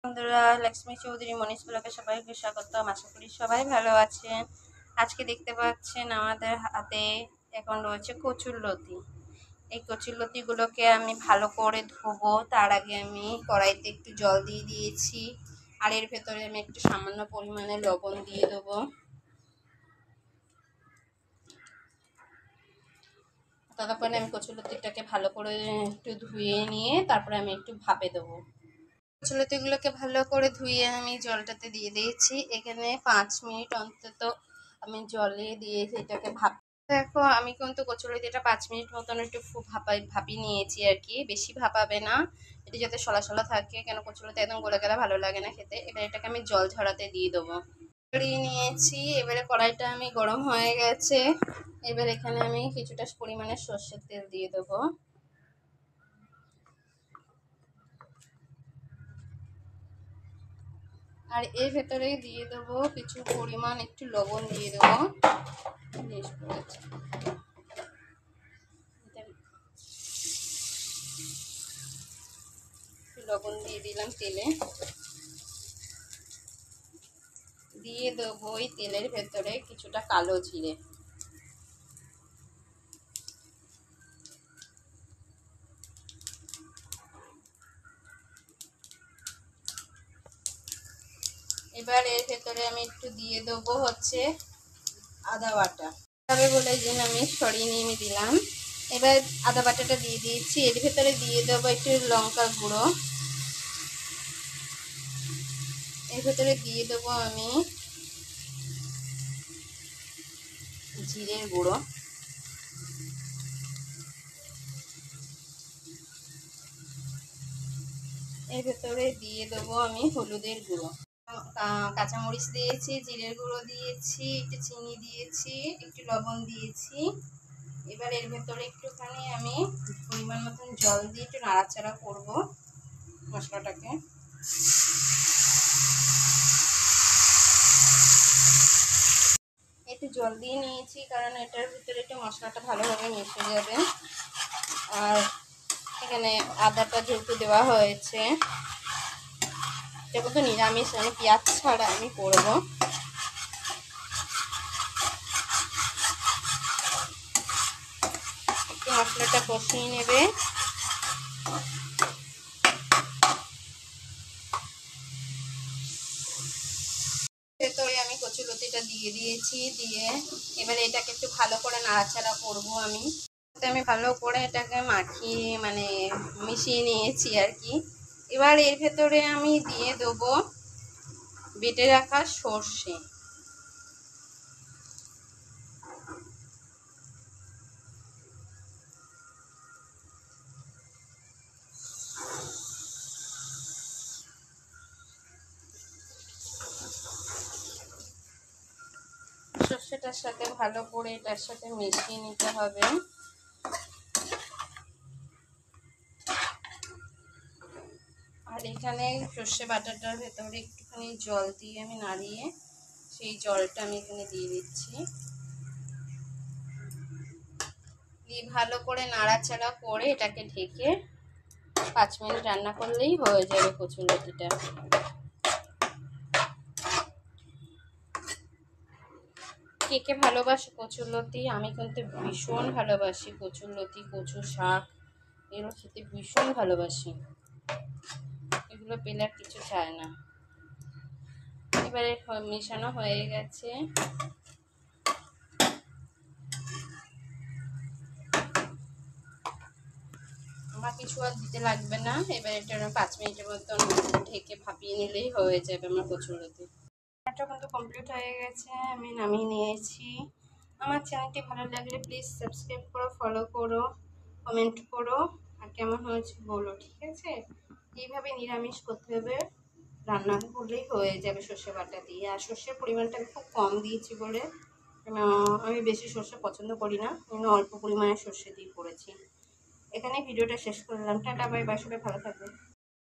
বন্ধুরা, লক্ষ্মী চৌধুরী মনীষ ব্লগে সবাইকে স্বাগতম। আশা করি সবাই ভালো আছেন। আজকে দেখতে পাচ্ছেন আমাদের হাতে এখন রয়েছে কচুরলতি। এই কচুরলতিগুলোকে আমি ভালো করে ধোবো। তার আগে আমি কড়াইতে একটু জল দিয়ে দিয়েছি, আর এর ভেতরে আমি একটু সামান্য পরিমাণে লবণ দিয়ে দেবো। ততক্ষণে আমি কচুরলতিটাকে ভালো করে একটু ধুয়ে নিয়ে তারপরে আমি একটু ভাপে দেবো। কচুরলতিগুলোকে ভালো করে ধুয়ে আমি জলটাতে দিয়ে দিয়েছি। এখানে 5 মিনিট অন্তত আমি জলে দিয়েছি এটাকে দেখো আমি কিন্তু কচুরলতিটা 5 মিনিট মতন একটু ভাপিয়ে নিয়েছি আর কি। বেশি ভাপাবে না, এটি যাতে সলা সলা থাকে, কেন কচুরলতি একদম গলে গেলে ভালো লাগে না খেতে। এবার এটাকে আমি জল ঝরাতে দিয়ে দেবো। দিয়ে নিয়েছি। এবারে কড়াইটা আমি গরম হয়ে গেছে। এবার এখানে আমি কিছুটা পরিমাণে সর্ষের তেল দিয়ে দেবো। আর এর ভেতরে দিয়ে দেবো কিছু পরিমাণ একটু লবণ দিয়ে দেবো। লবণ দিয়ে দিলাম তেলে। দিয়ে দেবো ওই তেলের ভেতরে কিছুটা কালো জিরে। এবার এর ভেতরে আমি একটু দিয়ে দেবো হচ্ছে আদা বাটা। তবে বলে যে আমি সরিয়ে নিয়ে আমি দিলাম। এবার আদা বাটাটা দিয়ে দিয়েছি। এর ভেতরে দিয়ে দেবো একটু লঙ্কা গুঁড়ো। এর ভেতরে দিয়ে দেবো আমি জিরের গুঁড়ো। এর ভেতরে দিয়ে দেবো আমি হলুদের গুঁড়ো। কাঁচামরিচ দিয়েছি, জিরের গুঁড়ো দিয়েছি, একটু চিনি দিয়েছি, একটু লবণ দিয়েছি। এবার এর ভেতরে একটুখানি আমি পরিমাণ মতন জল দিয়ে একটু নাড়াচাড়া করবো মশলাটাকে। একটু জল দিয়ে নিয়েছি কারণ এটার ভিতরে একটু মশলাটা ভালোভাবে মিশে যাবে। আর এখানে আদাটা যেহেতু দেওয়া হয়েছে, এটা কিন্তু নিরামিষ, আমি পেঁয়াজ ছাড়া আমি করবো। একটু মশলাটা কষিয়ে নেবে। ভেতরে আমি কচুরলতিটা দিয়ে দিয়েছি। দিয়ে এবারে এটাকে একটু ভালো করে নাড়াচাড়া করবো। আমি ভালো করে এটাকে মাখিয়ে মিশিয়ে নিয়েছি আর কি। এবার এর ভেতরে আমি দিয়ে দেবো বেটে রাখা সর্ষে। সর্ষেটার সাথে ভালো করে এটার সাথে মিশিয়ে নিতে হবে। আর এখানে সর্ষে বাটাটার ভেতরে একটুখানি জল দিয়ে আমি নাড়িয়ে সেই জলটা আমি এখানে দিয়ে দিচ্ছি। দিয়ে ভালো করে নাড়াচাড়া করে এটাকে ঢেকে 5 মিনিট রান্না করলেই হয়ে যাবে কচুরলতিটা। কে কে ভালোবাসি কচুরলতি? আমি কিন্তু ভীষণ ভালোবাসি কচুরলতি, কচু শাক, এগুলো খেতে ভীষণ ভালোবাসি। এগুলো পেলে আর কিছু চায় না। এবারে মেশানো হয়ে গেছে। আমার কিছু আর দিতে লাগবে না। এবার এটা 5 মিনিটের মতন ঢেকে ভাপিয়ে নিলেই হয়ে যাবে আমার কচুরলতি। এটা কিন্তু কমপ্লিট হয়ে গেছে, আমি নামিয়ে নিয়েছি। আমার চ্যানেলটি ভালো লাগলে প্লিজ সাবস্ক্রাইব করো, ফলো করো, কমেন্ট করো, আর কেমন হয়েছে বলো, ঠিক আছে? এইভাবে নিরামিষ করতে হবে, রান্না করলেই হয়ে যাবে সর্ষে বাটা দিয়ে। আর সর্ষের পরিমাণটা আমি খুব কম দিয়েছি বলে আমি বেশি সর্ষে পছন্দ করি না, আমি অল্প পরিমাণে সর্ষে দিয়ে করেছি। এখানে ভিডিওটা শেষ করলাম। টাটা, বাই বাই, সবাই ভালো থাকবে।